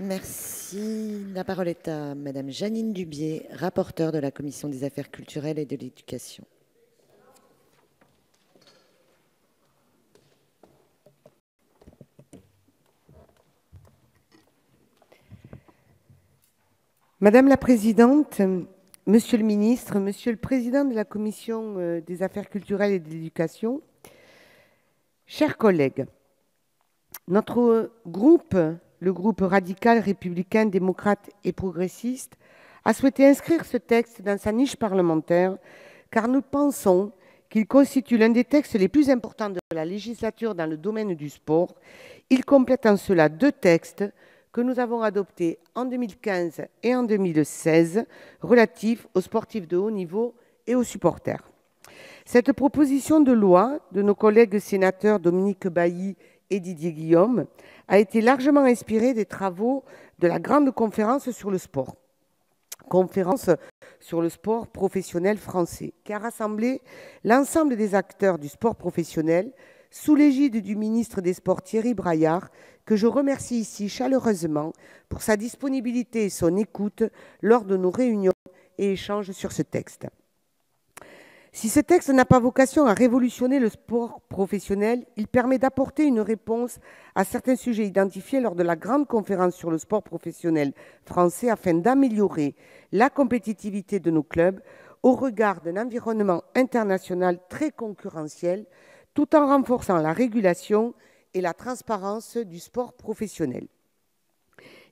Merci. La parole est à Madame Jeannine Dubié, rapporteure de la Commission des Affaires culturelles et de l'Éducation. Madame la Présidente, Monsieur le Ministre, Monsieur le Président de la Commission des Affaires culturelles et de l'Éducation, chers collègues, notre groupe, le groupe radical, républicain, démocrate et progressiste, a souhaité inscrire ce texte dans sa niche parlementaire car nous pensons qu'il constitue l'un des textes les plus importants de la législature dans le domaine du sport. Il complète en cela deux textes que nous avons adoptés en 2015 et en 2016 relatifs aux sportifs de haut niveau et aux supporters. Cette proposition de loi de nos collègues sénateurs Dominique Bailly et Didier Guillaume a été largement inspirée des travaux de la grande conférence sur le sport. Conférence sur le sport professionnel français, qui a rassemblé l'ensemble des acteurs du sport professionnel sous l'égide du ministre des Sports Thierry Braillard, que je remercie ici chaleureusement pour sa disponibilité et son écoute lors de nos réunions et échanges sur ce texte. Si ce texte n'a pas vocation à révolutionner le sport professionnel, il permet d'apporter une réponse à certains sujets identifiés lors de la grande conférence sur le sport professionnel français afin d'améliorer la compétitivité de nos clubs au regard d'un environnement international très concurrentiel, tout en renforçant la régulation et la transparence du sport professionnel.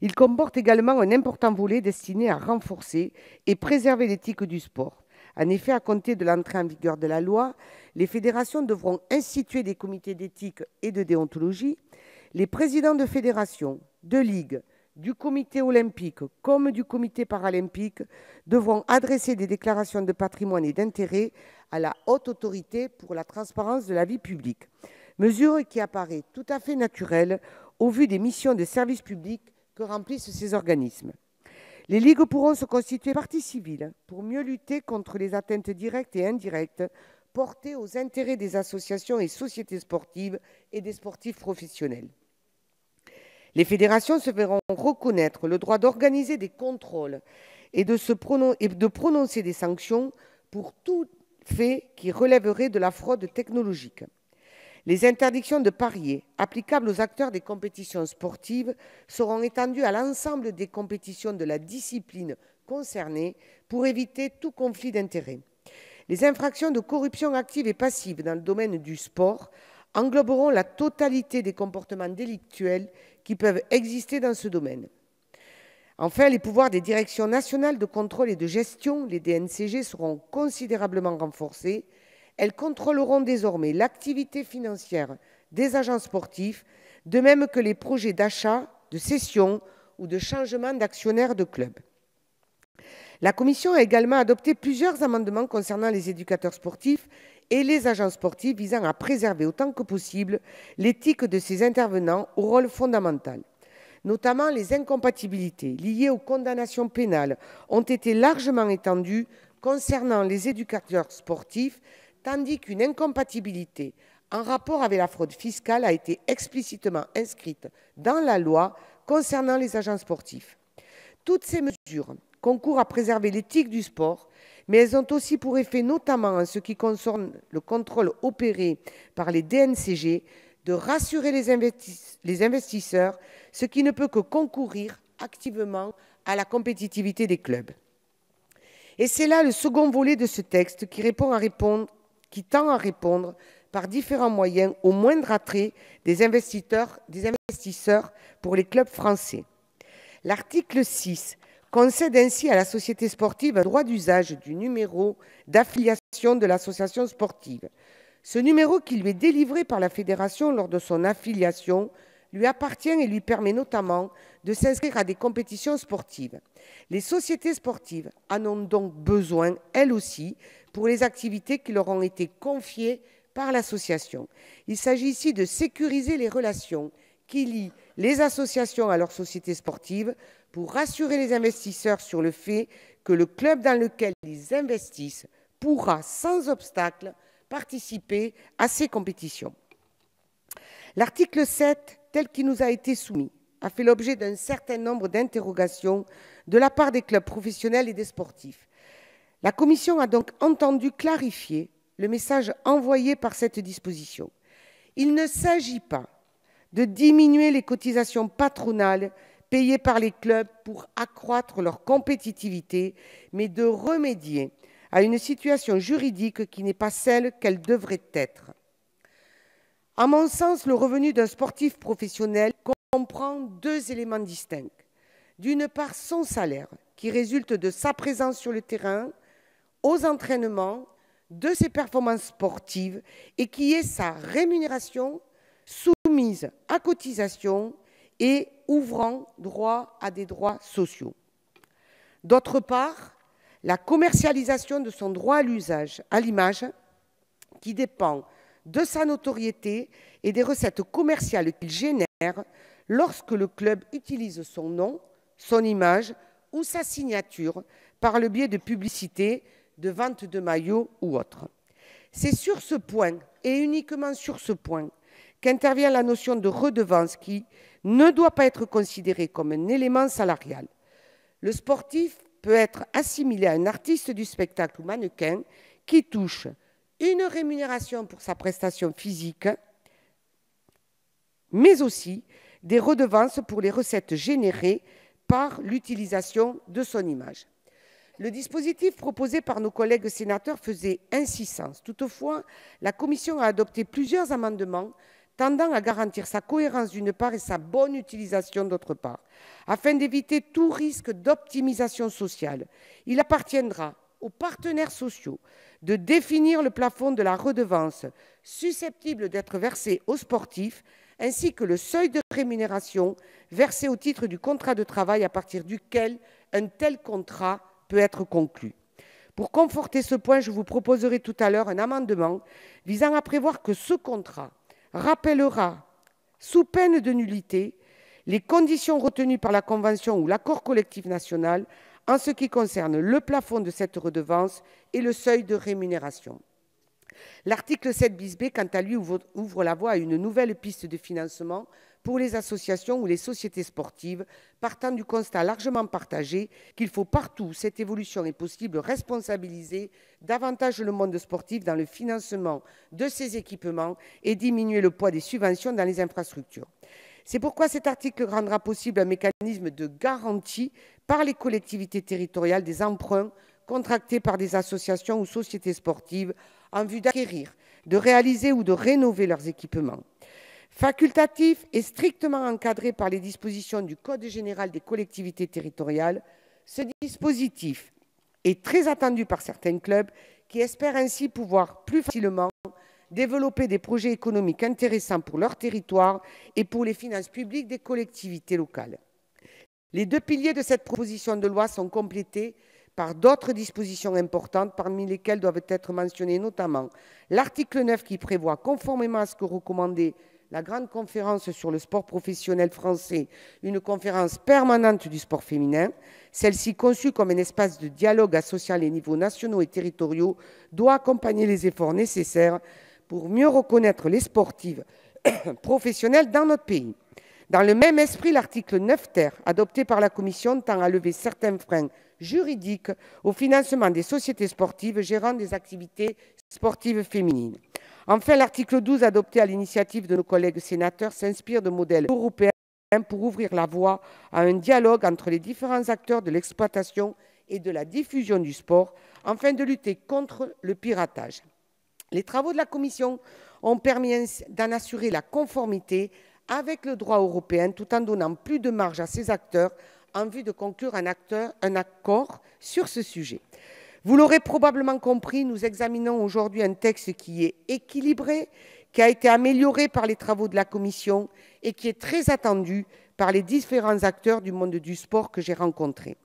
Il comporte également un important volet destiné à renforcer et préserver l'éthique du sport. En effet, à compter de l'entrée en vigueur de la loi, les fédérations devront instituer des comités d'éthique et de déontologie. Les présidents de fédérations, de ligues, du comité olympique comme du comité paralympique devront adresser des déclarations de patrimoine et d'intérêt à la haute autorité pour la transparence de la vie publique. Mesure qui apparaît tout à fait naturelle au vu des missions de service public que remplissent ces organismes. Les ligues pourront se constituer partie civile pour mieux lutter contre les atteintes directes et indirectes portées aux intérêts des associations et sociétés sportives et des sportifs professionnels. Les fédérations se verront reconnaître le droit d'organiser des contrôles et de prononcer des sanctions pour tout fait qui relèverait de la fraude technologique. Les interdictions de parier applicables aux acteurs des compétitions sportives seront étendues à l'ensemble des compétitions de la discipline concernée pour éviter tout conflit d'intérêts. Les infractions de corruption active et passive dans le domaine du sport engloberont la totalité des comportements délictuels qui peuvent exister dans ce domaine. Enfin, les pouvoirs des directions nationales de contrôle et de gestion, les DNCG, seront considérablement renforcés. Elles contrôleront désormais l'activité financière des agents sportifs, de même que les projets d'achat, de cession ou de changement d'actionnaire de clubs. La Commission a également adopté plusieurs amendements concernant les éducateurs sportifs et les agents sportifs visant à préserver autant que possible l'éthique de ces intervenants au rôle fondamental. Notamment, les incompatibilités liées aux condamnations pénales ont été largement étendues concernant les éducateurs sportifs, tandis qu'une incompatibilité en rapport avec la fraude fiscale a été explicitement inscrite dans la loi concernant les agents sportifs. Toutes ces mesures concourent à préserver l'éthique du sport, mais elles ont aussi pour effet, notamment en ce qui concerne le contrôle opéré par les DNCG, de rassurer les investisseurs, ce qui ne peut que concourir activement à la compétitivité des clubs. Et c'est là le second volet de ce texte qui tend à répondre par différents moyens au moindre attrait des investisseurs pour les clubs français. L'article 6 concède ainsi à la société sportive un droit d'usage du numéro d'affiliation de l'association sportive. Ce numéro, qui lui est délivré par la fédération lors de son affiliation, lui appartient et lui permet notamment de s'inscrire à des compétitions sportives. Les sociétés sportives en ont donc besoin, elles aussi, pour les activités qui leur ont été confiées par l'association. Il s'agit ici de sécuriser les relations qui lient les associations à leurs sociétés sportives pour rassurer les investisseurs sur le fait que le club dans lequel ils investissent pourra sans obstacle participer à ces compétitions. L'article 7, tel qu'il nous a été soumis, a fait l'objet d'un certain nombre d'interrogations de la part des clubs professionnels et des sportifs. La Commission a donc entendu clarifier le message envoyé par cette disposition. Il ne s'agit pas de diminuer les cotisations patronales payées par les clubs pour accroître leur compétitivité, mais de remédier à une situation juridique qui n'est pas celle qu'elle devrait être. À mon sens, le revenu d'un sportif professionnel comprend deux éléments distincts. D'une part, son salaire, qui résulte de sa présence sur le terrain, aux entraînements, de ses performances sportives, et qui est sa rémunération soumise à cotisation et ouvrant droit à des droits sociaux. D'autre part, la commercialisation de son droit à l'image, qui dépend de sa notoriété et des recettes commerciales qu'il génère lorsque le club utilise son nom, son image ou sa signature par le biais de publicités, de vente de maillots ou autres. C'est sur ce point, et uniquement sur ce point, qu'intervient la notion de redevance qui ne doit pas être considérée comme un élément salarial. Le sportif peut être assimilé à un artiste du spectacle ou mannequin qui touche une rémunération pour sa prestation physique, mais aussi des redevances pour les recettes générées par l'utilisation de son image. Le dispositif proposé par nos collègues sénateurs faisait ainsi sens. Toutefois, la Commission a adopté plusieurs amendements tendant à garantir sa cohérence d'une part et sa bonne utilisation d'autre part. Afin d'éviter tout risque d'optimisation sociale, il appartiendra aux partenaires sociaux de définir le plafond de la redevance susceptible d'être versée aux sportifs ainsi que le seuil de rémunération versé au titre du contrat de travail à partir duquel un tel contrat peut être conclu. Pour conforter ce point, je vous proposerai tout à l'heure un amendement visant à prévoir que ce contrat rappellera, sous peine de nullité, les conditions retenues par la Convention ou l'accord collectif national en ce qui concerne le plafond de cette redevance et le seuil de rémunération. L'article 7 bis B, quant à lui, ouvre la voie à une nouvelle piste de financement pour les associations ou les sociétés sportives, partant du constat largement partagé qu'il faut partout où cette évolution est possible responsabiliser davantage le monde sportif dans le financement de ses équipements et diminuer le poids des subventions dans les infrastructures. C'est pourquoi cet article rendra possible un mécanisme de garantie par les collectivités territoriales des emprunts contractés par des associations ou sociétés sportives en vue d'acquérir, de réaliser ou de rénover leurs équipements. Facultatif et strictement encadré par les dispositions du Code général des collectivités territoriales, ce dispositif est très attendu par certains clubs qui espèrent ainsi pouvoir plus facilement développer des projets économiques intéressants pour leur territoire et pour les finances publiques des collectivités locales. Les deux piliers de cette proposition de loi sont complétés par d'autres dispositions importantes, parmi lesquelles doivent être mentionnées notamment l'article 9 qui prévoit, conformément à ce que recommandait la grande conférence sur le sport professionnel français, une conférence permanente du sport féminin. Celle-ci, conçue comme un espace de dialogue associant les niveaux nationaux et territoriaux, doit accompagner les efforts nécessaires pour mieux reconnaître les sportives professionnelles dans notre pays. Dans le même esprit, l'article 9 ter, adopté par la Commission, tend à lever certains freins juridiques au financement des sociétés sportives gérant des activités sportives féminines. Enfin, l'article 12, adopté à l'initiative de nos collègues sénateurs, s'inspire de modèles européens pour ouvrir la voie à un dialogue entre les différents acteurs de l'exploitation et de la diffusion du sport, afin de lutter contre le piratage. Les travaux de la Commission ont permis d'en assurer la conformité avec le droit européen, tout en donnant plus de marge à ces acteurs en vue de conclure un accord sur ce sujet. Vous l'aurez probablement compris, nous examinons aujourd'hui un texte qui est équilibré, qui a été amélioré par les travaux de la Commission et qui est très attendu par les différents acteurs du monde du sport que j'ai rencontrés.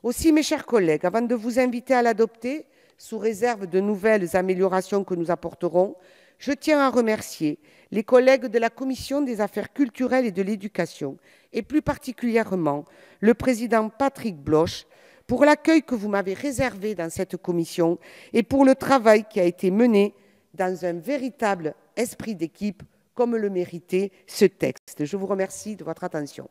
Aussi, mes chers collègues, avant de vous inviter à l'adopter, sous réserve de nouvelles améliorations que nous apporterons, je tiens à remercier les collègues de la Commission des affaires culturelles et de l'éducation, et plus particulièrement le président Patrick Bloch, pour l'accueil que vous m'avez réservé dans cette commission et pour le travail qui a été mené dans un véritable esprit d'équipe, comme le méritait ce texte. Je vous remercie de votre attention.